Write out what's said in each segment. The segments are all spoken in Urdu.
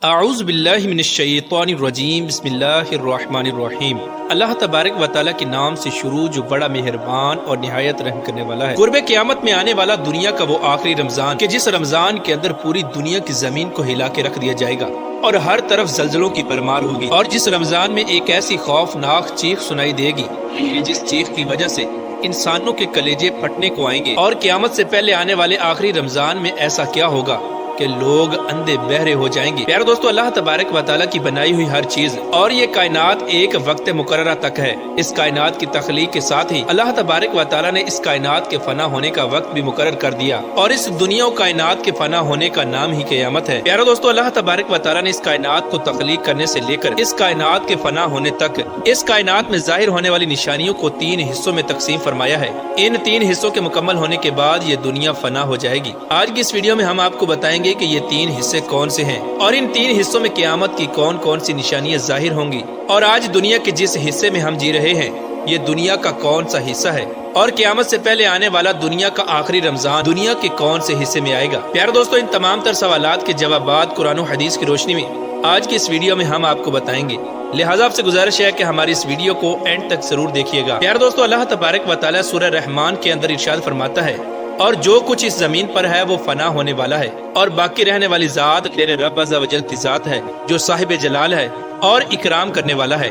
اعوذ باللہ من الشیطان الرجیم بسم اللہ الرحمن الرحیم۔ اللہ تبارک و تعالیٰ کے نام سے شروع جو بڑا مہربان اور نہایت رحم کرنے والا ہے۔ قرب قیامت میں آنے والا دنیا کا وہ آخری رمضان کہ جس رمضان کے اندر پوری دنیا کی زمین کو ہلا کے رکھ دیا جائے گا اور ہر طرف زلزلوں کی پرمار ہوگی، اور جس رمضان میں ایک ایسی خوفناک چیخ سنائی دے گی جس چیخ کی وجہ سے انسانوں کے کلیجے پھٹنے کو آئیں گے۔ اور قیامت سے پہلے آنے والے آخری رمضان میں ایسا کیا ہوگا کہ لوگ اندھے بہرے ہو جائیں گے۔ پیارے دوستو، اللہ تبارک و تعالیٰ کی بنائی ہوئی ہر چیز اور یہ کائنات ایک وقت مقررہ تک ہے۔ اس کائنات کی تخلیق کے ساتھ ہی اللہ تبارک و تعالیٰ نے اس کائنات کے فنا ہونے کا وقت بھی مقرر کر دیا، اور اس دنیا و کائنات کے فنا ہونے کا نام ہی قیامت ہے۔ پیارے دوستو، اللہ تبارک و تعالیٰ نے اس کائنات کو تخلیق کرنے سے لے کر اس کائنات کے فنا ہونے تک اس کائنات میں ظاہر ہونے والی نشانیوں کو 3 حصوں میں تقسیم فرمایا ہے۔ ان 3 حصوں کے مکمل ہونے کے بعد یہ دنیا فنا ہو جائے گی۔ آج کی اس ویڈیو میں ہم آپ کو بتائیں گے کہ یہ 3 حصے کون سے ہیں، اور ان 3 حصوں میں قیامت کی کون کون سی نشانیاں ظاہر ہوں گی، اور آج دنیا کے جس حصے میں ہم جی رہے ہیں یہ دنیا کا کون سا حصہ ہے، اور قیامت سے پہلے آنے والا دنیا کا آخری رمضان دنیا کے کون سے حصے میں آئے گا۔ پیارے دوستو، ان تمام تر سوالات کے جوابات قرآن و حدیث کی روشنی میں آج کی اس ویڈیو میں ہم آپ کو بتائیں گے، لہٰذا آپ سے گزارش ہے کہ ہماری اس ویڈیو کو اینڈ تک ضرور دیکھیے گا۔ پیارے دوستو، اللہ تبارک و تعالیٰ سورہ رحمان کے اندر ارشاد فرماتا ہے، اور جو کچھ اس زمین پر ہے وہ فنا ہونے والا ہے، اور باقی رہنے والی ذات تیرے رب عز و جل کی ذات ہے جو صاحب جلال ہے اور اکرام کرنے والا ہے۔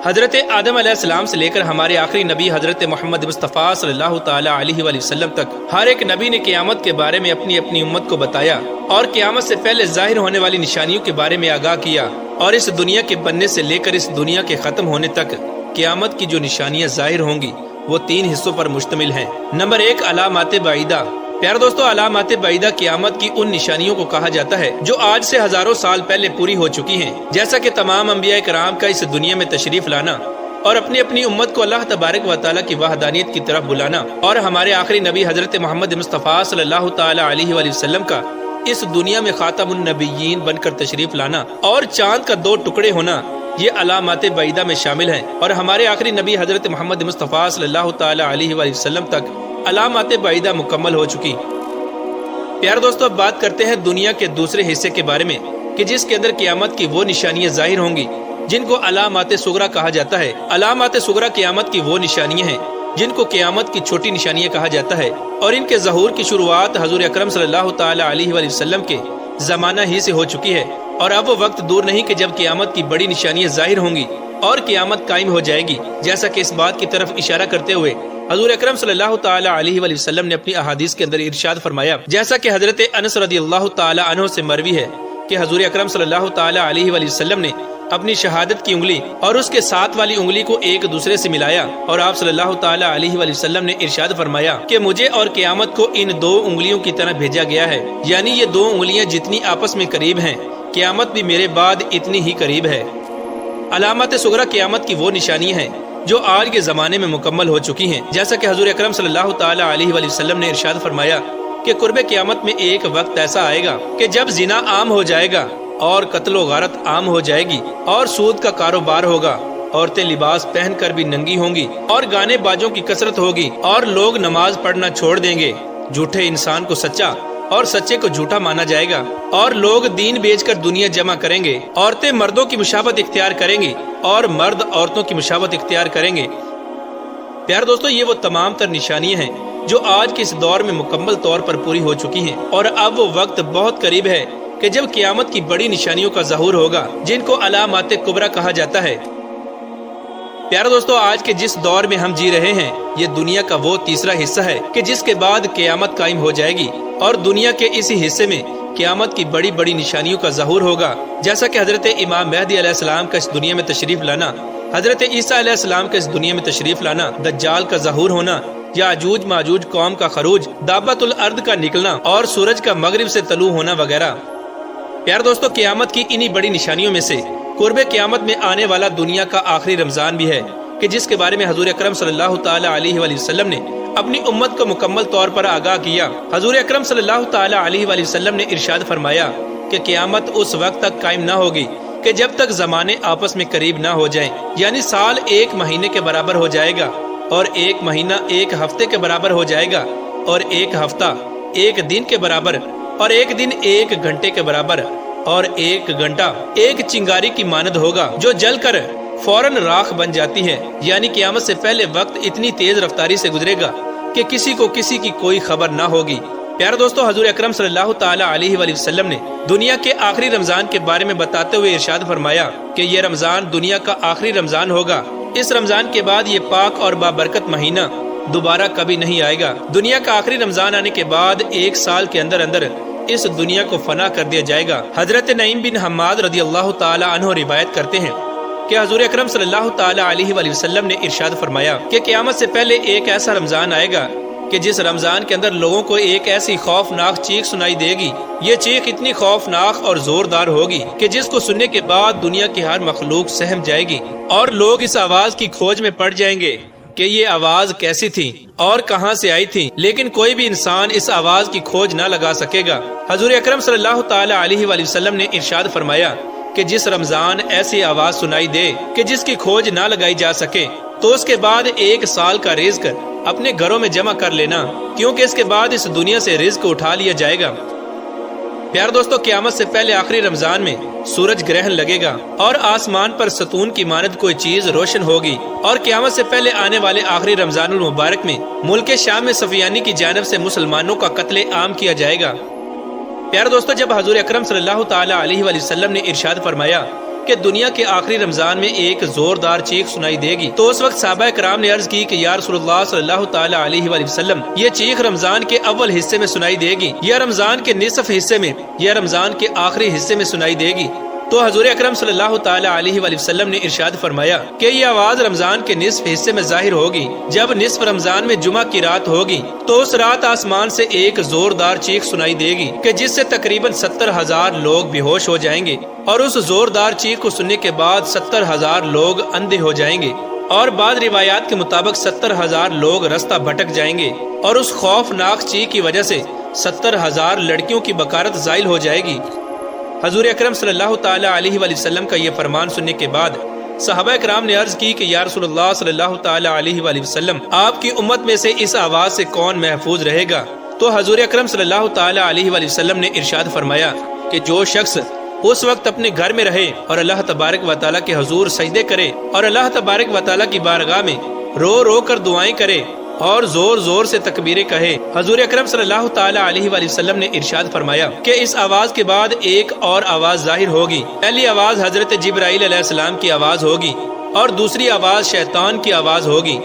حضرت آدم علیہ السلام سے لے کر ہمارے آخری نبی حضرت محمد مصطفیٰ صلی اللہ تعالی علیہ وآلہ وسلم تک ہر ایک نبی نے قیامت کے بارے میں اپنی اپنی امت کو بتایا، اور قیامت سے پہلے ظاہر ہونے والی نشانیوں کے بارے میں آگاہ کیا، اور اس دنیا کے بننے سے لے کر اس دنیا کے ختم ہونے تک قیامت کی جو نشانیاں ظاہر ہوں گی وہ 3 حصوں پر مشتمل ہیں۔ نمبر 1، علامات بعیدہ۔ پیارے دوستو، علامات بعیدہ قیامت کی ان نشانیوں کو کہا جاتا ہے جو آج سے ہزاروں سال پہلے پوری ہو چکی ہیں، جیسا کہ تمام انبیاء کرام کا اس دنیا میں تشریف لانا اور اپنی اپنی امت کو اللہ تبارک و تعالیٰ کی وحدانیت کی طرف بلانا، اور ہمارے آخری نبی حضرت محمد مصطفیٰ صلی اللہ تعالی علیہ وآلہ وسلم کا اس دنیا میں خاتم النبیین بن کر تشریف لانا، اور چاند کا 2 ٹکڑے ہونا، یہ علامات بعیدہ میں شامل ہیں، اور ہمارے آخری نبی حضرت محمد مصطفیٰ صلی اللہ تعالی علیہ وآلہ وسلم تک علامات بعیدہ مکمل ہو چکی۔ پیارے دوستو، اب بات کرتے ہیں دنیا کے دوسرے حصے کے بارے میں کہ جس کے اندر قیامت کی وہ نشانیاں ظاہر ہوں گی جن کو علامات صغریٰ کہا جاتا ہے۔ علامات صغریٰ قیامت کی وہ نشانیاں ہیں جن کو قیامت کی چھوٹی نشانیاں کہا جاتا ہے، اور ان کے ظہور کی شروعات حضور اکرم صلی اللہ تعالی علیہ وآلہ وسلم کے زمانہ ہی سے ہو چکی ہے، اور اب وہ وقت دور نہیں کہ جب قیامت کی بڑی نشانیاں ظاہر ہوں گی اور قیامت قائم ہو جائے گی، جیسا کہ اس بات کی طرف اشارہ کرتے ہوئے حضور اکرم صلی اللہ تعالی علیہ وآلہ وسلم نے اپنی احادیث کے اندر ارشاد فرمایا، جیسا کہ حضرت انس رضی اللہ تعالی عنہ سے مروی ہے کہ حضور اکرم صلی اللہ تعالی علیہ وآلہ وسلم نے اپنی شہادت کی انگلی اور اس کے ساتھ والی انگلی کو ایک دوسرے سے ملایا، اور آپ صلی اللہ تعالی علیہ وآلہ وسلم نے ارشاد فرمایا کہ مجھے اور قیامت کو ان 2 انگلیوں کی طرح بھیجا گیا ہے، یعنی یہ 2 انگلیاں جتنی آپس میں قریب ہیں قیامت بھی میرے بعد اتنی ہی قریب ہے۔ علامات صغریٰ قیامت کی وہ نشانیاں ہیں جو آج کے زمانے میں مکمل ہو چکی ہیں، جیسا کہ حضور اکرم صلی اللہ تعالی علیہ وآلہ وسلم نے ارشاد فرمایا کہ قرب قیامت میں ایک وقت ایسا آئے گا کہ جب زنا عام ہو جائے گا، اور قتل و غارت عام ہو جائے گی، اور سود کا کاروبار ہوگا، عورتیں لباس پہن کر بھی ننگی ہوں گی، اور گانے بازوں کی کثرت ہوگی، اور لوگ نماز پڑھنا چھوڑ دیں گے، جھوٹے انسان کو سچا اور سچے کو جھوٹا مانا جائے گا، اور لوگ دین بیچ کر دنیا جمع کریں گے، عورتیں مردوں کی مشابہت اختیار کریں گی اور مرد عورتوں کی مشابہت اختیار کریں گے۔ پیارے دوستو، یہ وہ تمام تر نشانیاں ہیں جو آج کے اس دور میں مکمل طور پر پوری ہو چکی ہیں، اور اب وہ وقت بہت قریب ہے کہ جب قیامت کی بڑی نشانیوں کا ظہور ہوگا جن کو علامات کبریٰ کہا جاتا ہے۔ پیارے دوستو، آج کے جس دور میں ہم جی رہے ہیں یہ دنیا کا وہ تیسرا حصہ ہے کہ جس کے بعد قیامت قائم ہو جائے گی، اور دنیا کے اسی حصے میں قیامت کی بڑی بڑی نشانیوں کا ظہور ہوگا، جیسا کہ حضرت امام مہدی علیہ السلام کا اس دنیا میں تشریف لانا، حضرت عیسیٰ علیہ السلام کا اس دنیا میں تشریف لانا، دجال کا ظہور ہونا، یاجوج ماجوج قوم کا خروج، دابۃ الارض کا نکلنا، اور سورج کا مغرب سے طلوع ہونا وغیرہ۔ پیارے دوستو، قیامت کی انہی بڑی نشانیوں میں سے قرب قیامت میں آنے والا دنیا کا آخری رمضان بھی ہے کہ جس کے بارے میں حضور اکرم صلی اللہ تعالی علیہ وآلہ وسلم نے اپنی امت کو مکمل طور پر آگاہ کیا۔ حضور اکرم صلی اللہ تعالی علیہ وآلہ وسلم نے ارشاد فرمایا کہ قیامت اس وقت تک قائم نہ ہوگی کہ جب تک زمانے آپس میں قریب نہ ہو جائیں، یعنی سال 1 مہینے کے برابر ہو جائے گا، اور 1 مہینہ 1 ہفتے کے برابر ہو جائے گا، اور 1 ہفتہ 1 دن کے برابر، اور 1 دن 1 گھنٹے کے برابر، اور ایک گھنٹہ ایک چنگاری کی مانند ہوگا جو جل کر فوراً راکھ بن جاتی ہے، یعنی قیامت سے پہلے وقت اتنی تیز رفتاری سے گزرے گا کہ کسی کو کسی کی کوئی خبر نہ ہوگی۔ پیارے دوستو، حضور اکرم صلی اللہ تعالی علیہ وآلہ وسلم نے دنیا کے آخری رمضان کے بارے میں بتاتے ہوئے ارشاد فرمایا کہ یہ رمضان دنیا کا آخری رمضان ہوگا۔ اس رمضان کے بعد یہ پاک اور بابرکت مہینہ دوبارہ کبھی نہیں آئے گا۔ دنیا کا آخری رمضان آنے کے بعد ایک سال کے اندر اندر اس دنیا کو فنا کر دیا جائے گا۔ حضرت نعیم بن حماد رضی اللہ تعالی عنہ روایت کرتے ہیں کہ حضور اکرم صلی اللہ تعالی علیہ وآلہ وسلم نے ارشاد فرمایا کہ قیامت سے پہلے ایک ایسا رمضان آئے گا کہ جس رمضان کے اندر لوگوں کو ایک ایسی خوفناک چیخ سنائی دے گی۔ یہ چیخ اتنی خوفناک اور زوردار ہوگی کہ جس کو سننے کے بعد دنیا کی ہر مخلوق سہم جائے گی اور لوگ اس آواز کی کھوج میں پڑ جائیں گے کہ یہ آواز کیسی تھی اور کہاں سے آئی تھی، لیکن کوئی بھی انسان اس آواز کی کھوج نہ لگا سکے گا۔ حضور اکرم صلی اللہ تعالی علیہ وآلہ وسلم نے ارشاد فرمایا کہ جس رمضان ایسی آواز سنائی دے کہ جس کی کھوج نہ لگائی جا سکے تو اس کے بعد ایک سال کا رزق اپنے گھروں میں جمع کر لینا، کیونکہ اس کے بعد اس دنیا سے رزق اٹھا لیا جائے گا۔ پیار دوستو، قیامت سے پہلے آخری رمضان میں سورج گرہن لگے گا اور آسمان پر ستون کی مانند کوئی چیز روشن ہوگی، اور قیامت سے پہلے آنے والے آخری رمضان المبارک میں ملک شام میں سفیانی کی جانب سے مسلمانوں کا قتل عام کیا جائے گا۔ پیارے دوستو، جب حضور اکرم صلی اللہ تعالی علیہ وآلہ وسلم نے ارشاد فرمایا کہ دنیا کے آخری رمضان میں ایک زوردار چیخ سنائی دے گی تو اس وقت صحابہ کرام نے عرض کی کہ یا رسول اللہ صلی اللہ تعالی علیہ وآلہ وسلم، یہ چیخ رمضان کے اول حصے میں سنائی دے گی یا رمضان کے نصف حصے میں یا رمضان کے آخری حصے میں سنائی دے گی؟ تو حضور اکرم صلی اللہ تعالی علیہ وآلہ وسلم نے ارشاد فرمایا کہ یہ آواز رمضان کے نصف حصے میں ظاہر ہوگی۔ جب نصف رمضان میں جمعہ کی رات ہوگی تو اس رات آسمان سے ایک زوردار چیخ سنائی دے گی کہ جس سے تقریباً 70,000 لوگ بے ہوش ہو جائیں گے، اور اس زوردار چیخ کو سننے کے بعد 70,000 لوگ اندھے ہو جائیں گے، اور بعض روایات کے مطابق 70,000 لوگ رستہ بھٹک جائیں گے، اور اس خوفناک چیخ کی وجہ سے 70,000 لڑکیوں کی بکارت زائل ہو جائے گی۔ حضور اکرم صلی اللہ تعالی علیہ وآلہ وسلم کا یہ فرمان سننے کے بعد صحابہ کرام نے عرض کی کہ یا رسول اللہ صلی اللہ تعالی علیہ وآلہ وسلم، آپ کی امت میں سے اس آواز سے کون محفوظ رہے گا؟ تو حضور اکرم صلی اللہ تعالی علیہ وآلہ وسلم نے ارشاد فرمایا کہ جو شخص اس وقت اپنے گھر میں رہے اور اللہ تبارک و تعالیٰ کے حضور سجدے کرے اور اللہ تبارک و تعالیٰ کی بارگاہ میں رو رو کر دعائیں کرے اور زور زور سے تکبیریں کہے۔ حضور اکرم صلی اللہ تعالی علیہ وآلہ وسلم نے ارشاد فرمایا کہ اس آواز کے بعد ایک اور آواز ظاہر ہوگی۔ پہلی آواز حضرت جبرائیل علیہ السلام کی آواز ہوگی اور دوسری آواز شیطان کی آواز ہوگی۔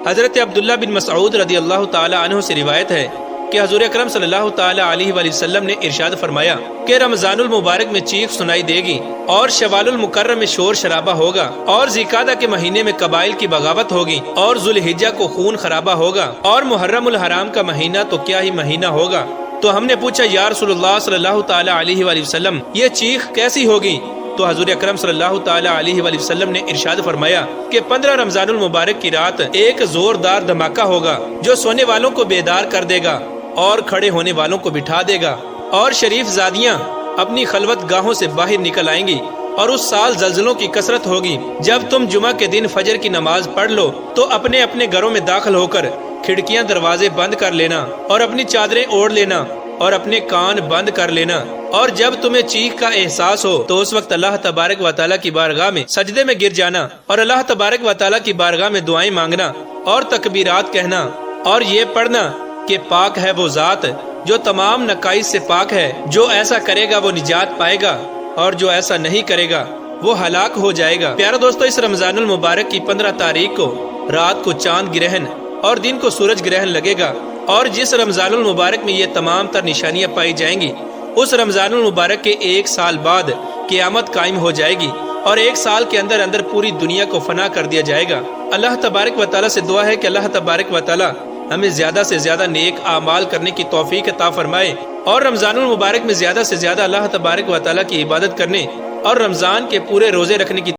حضرت عبداللہ بن مسعود رضی اللہ تعالی عنہ سے روایت ہے کہ حضور اکرم صلی اللہ تعالی علیہ وآلہ وسلم نے ارشاد فرمایا کہ رمضان المبارک میں چیخ سنائی دے گی، اور شوال المکرم میں شور شرابہ ہوگا، اور ذیقعدہ کے مہینے میں قبائل کی بغاوت ہوگی، اور ذوالحجہ کو خون خرابہ ہوگا، اور محرم الحرام کا مہینہ تو کیا ہی مہینہ ہوگا۔ تو ہم نے پوچھا یا رسول اللہ صلی اللہ تعالی علیہ وآلہ وسلم، یہ چیخ کیسی ہوگی؟ تو حضور اکرم صلی اللہ تعالی علیہ وآلہ وسلم نے ارشاد فرمایا کہ 15 رمضان المبارک کی رات ایک زوردار دھماکہ ہوگا جو سونے والوں کو بیدار کر دے گا اور کھڑے ہونے والوں کو بٹھا دے گا، اور شریف زادیاں اپنی خلوت گاہوں سے باہر نکل آئیں گی، اور اس سال زلزلوں کی کثرت ہوگی۔ جب تم جمعہ کے دن فجر کی نماز پڑھ لو تو اپنے اپنے گھروں میں داخل ہو کر کھڑکیاں دروازے بند کر لینا اور اپنی چادریں اوڑھ لینا اور اپنے کان بند کر لینا، اور جب تمہیں چیخ کا احساس ہو تو اس وقت اللہ تبارک و تعالیٰ کی بارگاہ میں سجدے میں گر جانا اور اللہ تبارک و تعالیٰ کی بارگاہ میں دعائیں مانگنا اور تکبیرات کہنا، اور یہ پڑھنا کہ پاک ہے وہ ذات جو تمام نقائص سے پاک ہے، جو ایسا کرے گا وہ نجات پائے گا اور جو ایسا نہیں کرے گا وہ ہلاک ہو جائے گا۔ پیارے دوستو، اس رمضان المبارک کی 15 تاریخ کو رات کو چاند گرہن اور دن کو سورج گرہن لگے گا، اور جس رمضان المبارک میں یہ تمام تر نشانیاں پائی جائیں گی اس رمضان المبارک کے 1 سال بعد قیامت قائم ہو جائے گی، اور 1 سال کے اندر اندر پوری دنیا کو فنا کر دیا جائے گا۔ اللہ تبارک و تعالیٰ سے دعا ہے کہ اللہ تبارک و تعالیٰ ہمیں زیادہ سے زیادہ نیک اعمال کرنے کی توفیق عطا فرمائے، اور رمضان المبارک میں زیادہ سے زیادہ اللہ تبارک و تعالیٰ کی عبادت کرنے اور رمضان کے پورے روزے رکھنے کی